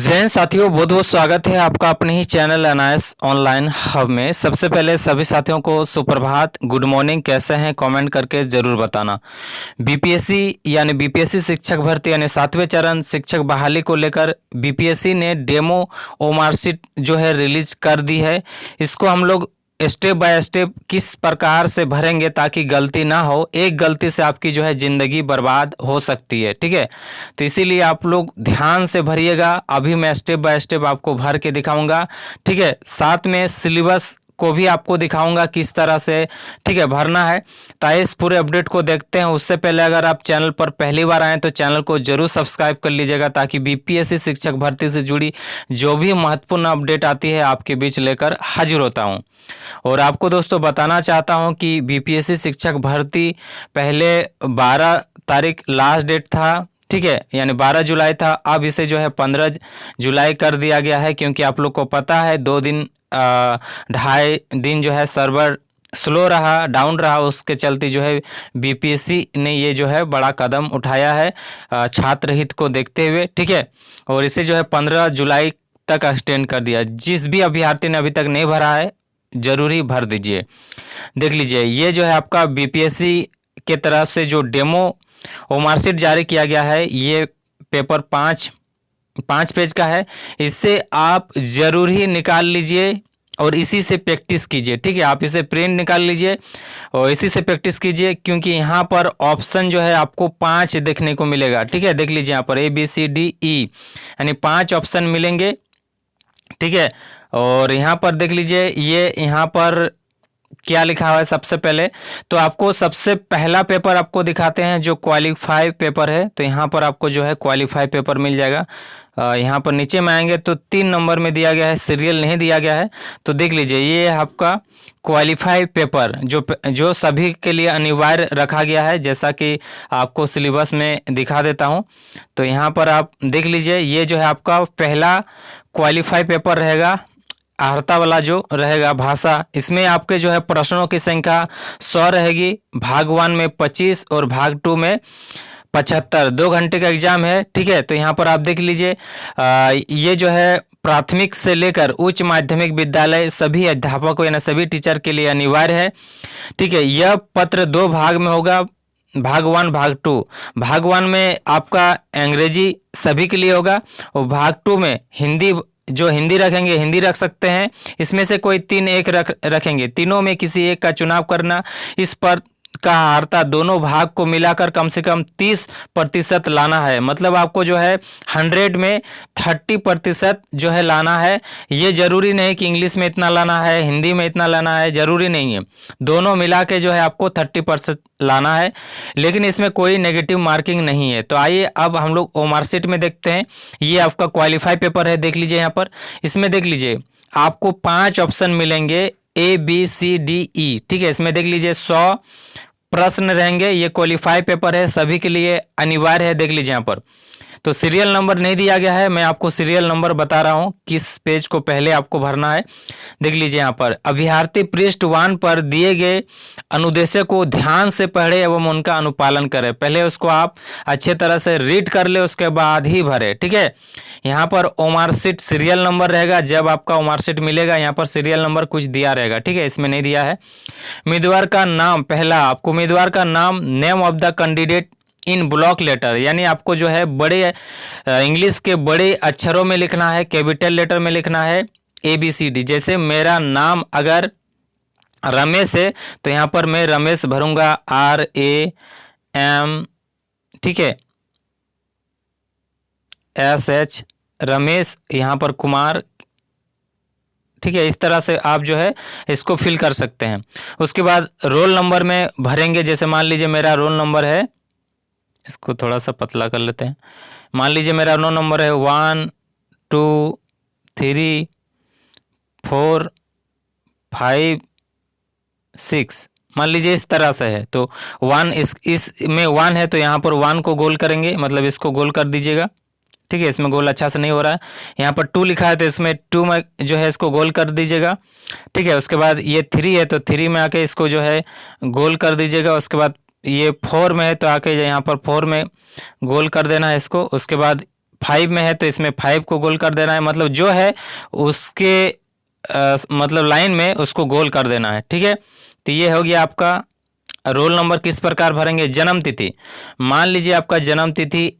जैन साथियों, बहुत बहुत स्वागत है आपका अपने ही चैनल एनआईएस ऑनलाइन हब में। सबसे पहले सभी साथियों को सुप्रभात, गुड मॉर्निंग। कैसे हैं कमेंट करके ज़रूर बताना। बीपीएससी यानी बीपीएससी शिक्षक भर्ती यानी 7वें चरण शिक्षक बहाली को लेकर बीपीएससी ने डेमो ओमार्कशीट जो है रिलीज कर दी है। इसको हम लोग स्टेप बाय स्टेप किस प्रकार से भरेंगे ताकि गलती ना हो। एक गलती से आपकी जो है ज़िंदगी बर्बाद हो सकती है, ठीक है। तो इसीलिए आप लोग ध्यान से भरिएगा। अभी मैं स्टेप बाय स्टेप आपको भर के दिखाऊंगा, ठीक है। साथ में सिलेबस को भी आपको दिखाऊंगा किस तरह से, ठीक है, भरना है। तो इस पूरे अपडेट को देखते हैं। उससे पहले अगर आप चैनल पर पहली बार आएँ तो चैनल को जरूर सब्सक्राइब कर लीजिएगा ताकि बीपीएससी शिक्षक भर्ती से जुड़ी जो भी महत्वपूर्ण अपडेट आती है आपके बीच लेकर हाजिर होता हूँ। और आपको दोस्तों बताना चाहता हूँ कि बीपीएससी शिक्षक भर्ती पहले 12 तारीख लास्ट डेट था, ठीक है, यानी 12 जुलाई था। अब इसे जो है 15 जुलाई कर दिया गया है, क्योंकि आप लोग को पता है 2 दिन 2.5 दिन जो है सर्वर स्लो रहा, डाउन रहा। उसके चलते जो है बीपीएससी ने ये जो है बड़ा कदम उठाया है छात्र हित को देखते हुए, ठीक है। और इसे जो है 15 जुलाई तक एक्सटेंड कर दिया। जिस भी अभ्यर्थी ने अभी तक नहीं भरा है जरूरी भर दीजिए। देख लीजिए, ये जो है आपका बीपीएससी के तरफ से जो डेमो ओमार्कशीट जारी किया गया है, ये पेपर 5 पेज का है। इससे आप जरूर ही निकाल लीजिए और इसी से प्रैक्टिस कीजिए, ठीक है। आप इसे प्रिंट निकाल लीजिए और इसी से प्रैक्टिस कीजिए, क्योंकि यहाँ पर ऑप्शन जो है आपको 5 देखने को मिलेगा, ठीक है। देख लीजिए यहाँ पर ABCDE यानी 5 ऑप्शन मिलेंगे, ठीक है। और यहाँ पर देख लीजिए, ये यहाँ पर क्या लिखा हुआ है। सबसे पहले तो आपको सबसे पहला पेपर आपको दिखाते हैं जो क्वालिफाई पेपर है। तो यहाँ पर आपको जो है क्वालिफाई पेपर मिल जाएगा। यहाँ पर नीचे में आएंगे तो 3 नंबर में दिया गया है, सीरियल नहीं दिया गया है। तो देख लीजिए, ये है आपका क्वालिफाई पेपर जो सभी के लिए अनिवार्य रखा गया है, जैसा कि आपको सिलेबस में दिखा देता हूँ। तो यहाँ पर आप देख लीजिए, ये जो है आपका पहला क्वालिफाई पेपर रहेगा, अर्हता वाला जो रहेगा भाषा। इसमें आपके जो है प्रश्नों की संख्या 100 रहेगी। भाग 1 में 25 और भाग 2 में 75। 2 घंटे का एग्जाम है, ठीक है। तो यहाँ पर आप देख लीजिए, ये जो है प्राथमिक से लेकर उच्च माध्यमिक विद्यालय सभी अध्यापकों यानी सभी टीचर के लिए अनिवार्य है, ठीक है। यह पत्र 2 भाग में होगा, भाग 1 भाग 2। भाग 1 में आपका अंग्रेजी सभी के लिए होगा और भाग 2 में हिंदी, जो हिंदी रखेंगे हिंदी रख सकते हैं। इसमें से कोई 3 एक रखेंगे, तीनों में किसी एक का चुनाव करना। इस पर का अर्हता दोनों भाग को मिलाकर कम से कम 30% लाना है। मतलब आपको जो है 100 में 30% जो है लाना है। ये जरूरी नहीं कि इंग्लिश में इतना लाना है, हिंदी में इतना लाना है, जरूरी नहीं है। दोनों मिला के जो है आपको 30% लाना है, लेकिन इसमें कोई नेगेटिव मार्किंग नहीं है। तो आइए अब हम लोग ओमार्कशीट में देखते हैं। ये आपका क्वालिफाई पेपर है, देख लीजिए यहाँ पर। इसमें देख लीजिए आपको 5 ऑप्शन मिलेंगे ABCDE, ठीक है। इसमें देख लीजिए 100 प्रश्न रहेंगे। ये क्वालिफाई पेपर है, सभी के लिए अनिवार्य है। देख लीजिए यहाँ पर तो सीरियल नंबर नहीं दिया गया है, मैं आपको सीरियल नंबर बता रहा हूँ किस पेज को पहले आपको भरना है। देख लीजिए यहाँ पर अभ्यर्थी पृष्ठ 1 पर दिए गए अनुदेशों को ध्यान से पढ़े एवं उनका अनुपालन करें। पहले उसको आप अच्छे तरह से रीड कर ले, उसके बाद ही भरे, ठीक है। यहाँ पर ओमार्कशीट सीरियल नंबर रहेगा। जब आपका ओमार्कशीट मिलेगा यहाँ पर सीरियल नंबर कुछ दिया रहेगा, ठीक है। इसमें नहीं दिया है। उम्मीदवार का नाम, पहला आपको उम्मीदवार का नाम, name of the candidate in block letter, यानी आपको जो है बड़े इंग्लिश के बड़े अक्षरों में लिखना है, कैपिटल लेटर में लिखना है ABCD। जैसे मेरा नाम अगर रमेश है तो यहाँ पर मैं रमेश भरूंगा RAM, ठीक है, SH, रमेश, यहाँ पर कुमार, ठीक है। इस तरह से आप जो है इसको फिल कर सकते हैं। उसके बाद रोल नंबर में भरेंगे। जैसे मान लीजिए मेरा रोल नंबर है, इसको थोड़ा सा पतला कर लेते हैं। मान लीजिए मेरा रोल नंबर है 1 2 3 4 5 6, मान लीजिए इस तरह से है। तो 1 इसमें 1 है तो यहाँ पर 1 को गोल करेंगे, मतलब इसको गोल कर दीजिएगा, ठीक है। इसमें गोल अच्छा से नहीं हो रहा है। यहाँ पर 2 लिखा है तो इसमें 2 में जो है इसको गोल कर दीजिएगा, ठीक है। उसके बाद ये 3 है तो 3 में आके इसको जो है गोल कर दीजिएगा। उसके बाद ये 4 में है तो आके यहाँ पर 4 में गोल कर देना है इसको। उसके बाद 5 में है तो इसमें 5 को गोल कर देना है, मतलब जो है उसके मतलब लाइन में उसको गोल कर देना है। ठीक है, तो ये हो गया आपका। रोल नंबर किस प्रकार भरेंगे? जन्म तिथि, मान लीजिए आपका जन्म तिथि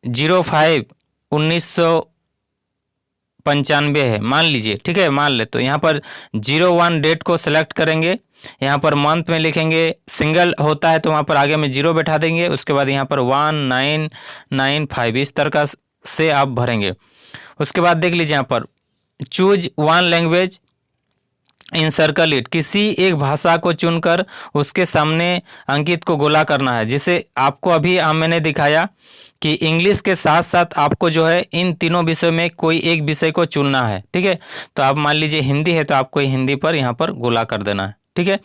1/05/1995 है, मान लीजिए। ठीक है, मान ले तो यहाँ पर 01 डेट को सिलेक्ट करेंगे, यहाँ पर मंथ में लिखेंगे, सिंगल होता है तो वहाँ पर आगे में 0 बैठा देंगे, उसके बाद यहाँ पर 1995 इस तरह से आप भरेंगे। उसके बाद देख लीजिए यहाँ पर choose one language in circle it, किसी एक भाषा को चुनकर उसके सामने अंकित को गोला करना है। जिसे आपको अभी मैंने दिखाया कि इंग्लिश के साथ साथ आपको जो है इन तीनों विषयों में कोई एक विषय को चुनना है। ठीक है, तो आप मान लीजिए हिंदी है तो आपको हिंदी पर यहाँ पर गोला कर देना है। ठीक है,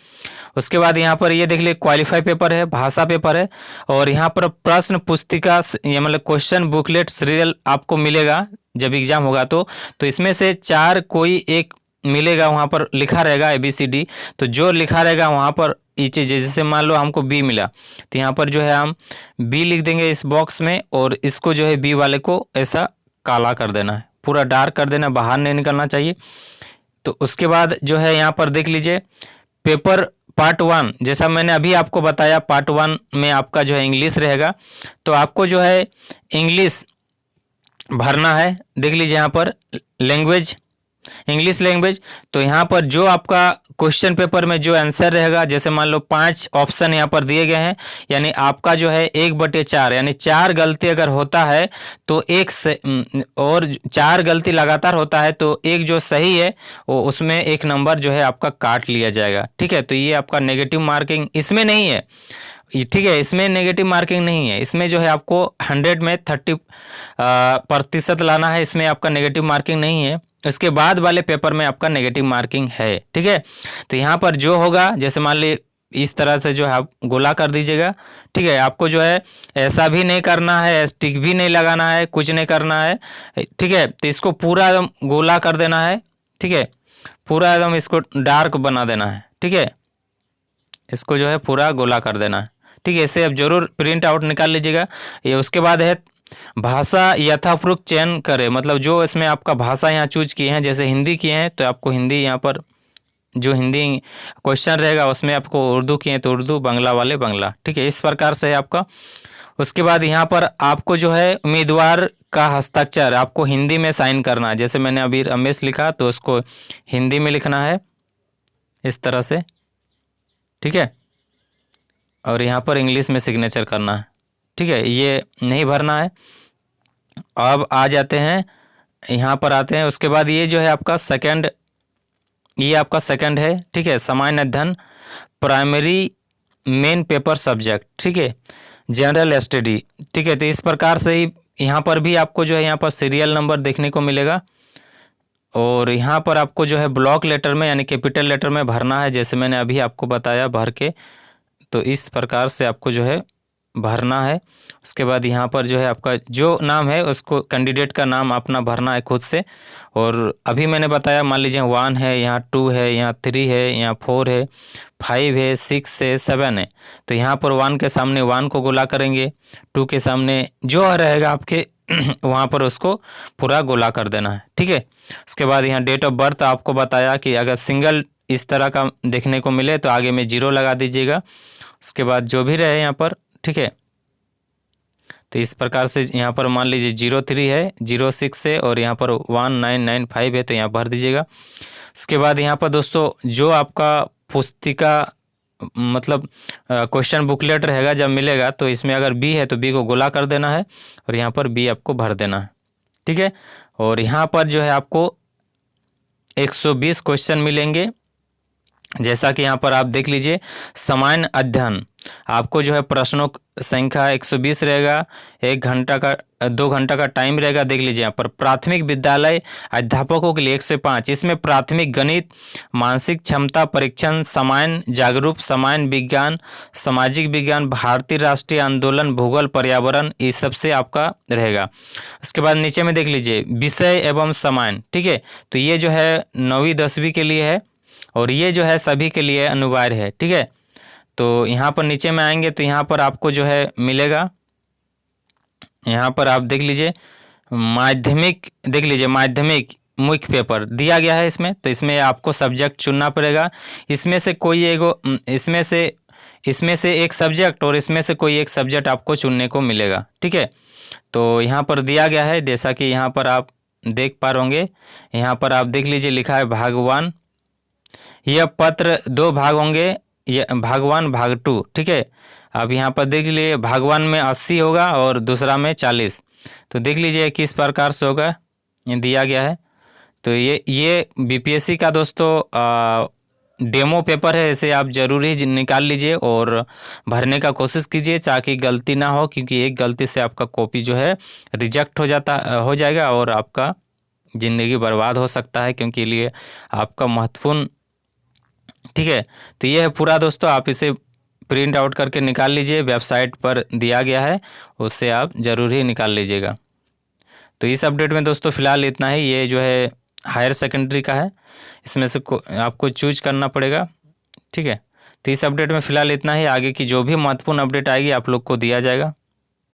उसके बाद यहाँ पर ये देख लीजिए क्वालिफाई पेपर है, भाषा पेपर है, और यहाँ पर प्रश्न पुस्तिका ये मतलब क्वेश्चन बुकलेट सीरियल आपको मिलेगा जब एग्जाम होगा तो इसमें से 4 कोई एक मिलेगा, वहाँ पर लिखा रहेगा ABCD, तो जो लिखा रहेगा वहाँ पर ये चीज़, जैसे मान लो हमको B मिला तो यहाँ पर जो है हम B लिख देंगे इस बॉक्स में, और इसको जो है B वाले को ऐसा काला कर देना है, पूरा डार्क कर देना, बाहर नहीं निकलना चाहिए। तो उसके बाद जो है यहाँ पर देख लीजिए पेपर पार्ट 1, जैसा मैंने अभी आपको बताया पार्ट 1 में आपका जो है इंग्लिश रहेगा, तो आपको जो है इंग्लिश भरना है। देख लीजिए यहाँ पर लैंग्वेज, इंग्लिश लैंग्वेज, तो यहाँ पर जो आपका क्वेश्चन पेपर में जो आंसर रहेगा, जैसे मान लो 5 ऑप्शन यहाँ पर दिए गए हैं, यानी आपका जो है 1/4, यानी 4 गलती अगर होता है तो एक से और 4 गलती लगातार होता है तो एक जो सही है वो उसमें एक नंबर जो है आपका काट लिया जाएगा। ठीक है, तो ये आपका नेगेटिव मार्किंग इसमें नहीं है। ठीक है, इसमें नेगेटिव मार्किंग नहीं है, इसमें जो है आपको 100 में 30% लाना है, इसमें आपका नेगेटिव मार्किंग नहीं है। इसके बाद वाले पेपर में आपका नेगेटिव मार्किंग है। ठीक है, तो यहाँ पर जो होगा, जैसे मान ली इस तरह से जो है आप गोला कर दीजिएगा। ठीक है, आपको जो है ऐसा भी नहीं करना है, स्टिक भी नहीं लगाना है, कुछ नहीं करना है। ठीक है, तो इसको पूरा एकदम गोला कर देना है। ठीक है, पूरा एकदम इसको डार्क बना देना है। ठीक है, इसको जो है पूरा गोला कर देना है। ठीक है, इसे अब जरूर प्रिंट आउट निकाल लीजिएगा। ये उसके बाद है भाषा यथापूर्वक चयन करें, मतलब जो इसमें आपका भाषा यहाँ चूज किए हैं, जैसे हिंदी किए हैं तो आपको हिंदी, यहाँ पर जो हिंदी क्वेश्चन रहेगा उसमें आपको उर्दू किए तो उर्दू, बांग्ला वाले बांग्ला। ठीक है, इस प्रकार से है आपका। उसके बाद यहाँ पर आपको जो है उम्मीदवार का हस्ताक्षर आपको हिंदी में साइन करना है, जैसे मैंने अभी रमेश लिखा तो उसको हिंदी में लिखना है इस तरह से। ठीक है, और यहाँ पर इंग्लिश में सिग्नेचर करना है। ठीक है, ये नहीं भरना है। अब आ जाते हैं, यहाँ पर आते हैं। उसके बाद ये जो है आपका सेकंड, ये आपका सेकंड है। ठीक है, सामान्य अध्ययन प्राइमरी मेन पेपर सब्जेक्ट। ठीक है, जनरल स्टडी। ठीक है, तो इस प्रकार से ही यहाँ पर भी आपको जो है यहाँ पर सीरियल नंबर देखने को मिलेगा, और यहाँ पर आपको जो है ब्लॉक लेटर में यानी कैपिटल लेटर में भरना है, जैसे मैंने अभी आपको बताया भर के। तो इस प्रकार से आपको जो है भरना है। उसके बाद यहाँ पर जो है आपका जो नाम है उसको कैंडिडेट का नाम अपना भरना है खुद से। और अभी मैंने बताया मान लीजिए 1 है, यहाँ 2 है, यहाँ 3 है, यहाँ 4 है, 5 है, 6 है, 7 है, तो यहाँ पर 1 के सामने 1 को गोला करेंगे, 2 के सामने जो रहेगा आपके वहाँ पर उसको पूरा गोला कर देना है। ठीक है, उसके बाद यहाँ डेट ऑफ बर्थ आपको बताया कि अगर सिंगल इस तरह का देखने को मिले तो आगे में 0 लगा दीजिएगा। उसके बाद जो भी रहे यहाँ पर। ठीक है, तो इस प्रकार से यहाँ पर मान लीजिए 03 है, 06 है, और यहाँ पर 1995 है तो यहाँ भर दीजिएगा। उसके बाद यहाँ पर दोस्तों जो आपका पुस्तिका मतलब क्वेश्चन बुकलेट रहेगा जब मिलेगा तो इसमें अगर बी है तो बी को गोला कर देना है, और यहाँ पर बी आपको भर देना है। ठीक है, और यहाँ पर जो है आपको 120 क्वेश्चन मिलेंगे, जैसा कि यहाँ पर आप देख लीजिए। सामान्य अध्ययन आपको जो है प्रश्नों संख्या 120 रहेगा, 2 घंटा का टाइम रहेगा। देख लीजिए यहाँ पर प्राथमिक विद्यालय अध्यापकों के लिए 105, इसमें प्राथमिक गणित, मानसिक क्षमता परीक्षण, सामान्य जागरूक, सामान्य विज्ञान, सामाजिक विज्ञान, भारतीय राष्ट्रीय आंदोलन, भूगोल, पर्यावरण, इस सब से आपका रहेगा। उसके बाद नीचे में देख लीजिए विषय एवं सामान्य। ठीक है, तो ये जो है 9वीं 10वीं के लिए है, और ये जो है सभी के लिए अनिवार्य है। ठीक है, तो यहाँ पर नीचे में आएंगे तो यहाँ पर आपको जो है मिलेगा यहाँ पर आप देख लीजिए माध्यमिक, देख लीजिए माध्यमिक मुख्य पेपर दिया गया है इसमें। तो इसमें आपको सब्जेक्ट चुनना पड़ेगा, इसमें से कोई एगो इसमें से एक सब्जेक्ट और इसमें से कोई एक सब्जेक्ट आपको चुनने को मिलेगा, ठीक है। तो यहाँ पर दिया गया है, जैसा कि यहाँ पर आप देख पा रहे होंगे, यहाँ पर आप देख लीजिए लिखा है भागवान। यह पत्र 2 भाग होंगे, ये भागवान भाग 2, ठीक है। अब यहाँ पर देख लीजिए भागवान में 80 होगा और दूसरा में 40। तो देख लीजिए किस प्रकार से होगा, ये दिया गया है। तो ये बीपीएससी का दोस्तों डेमो पेपर है, इसे आप ज़रूर ही निकाल लीजिए और भरने का कोशिश कीजिए ताकि गलती ना हो, क्योंकि एक गलती से आपका कॉपी जो है रिजेक्ट हो जाएगा और आपका ज़िंदगी बर्बाद हो सकता है, क्योंकि लिए आपका महत्वपूर्ण, ठीक है। तो ये है पूरा दोस्तों, आप इसे प्रिंट आउट करके निकाल लीजिए, वेबसाइट पर दिया गया है, उससे आप ज़रूर ही निकाल लीजिएगा। तो इस अपडेट में दोस्तों फ़िलहाल इतना ही। ये जो है हायर सेकेंडरी का है, इसमें से आपको चूज करना पड़ेगा, ठीक है। तो इस अपडेट में फ़िलहाल इतना ही, आगे की जो भी महत्वपूर्ण अपडेट आएगी आप लोग को दिया जाएगा।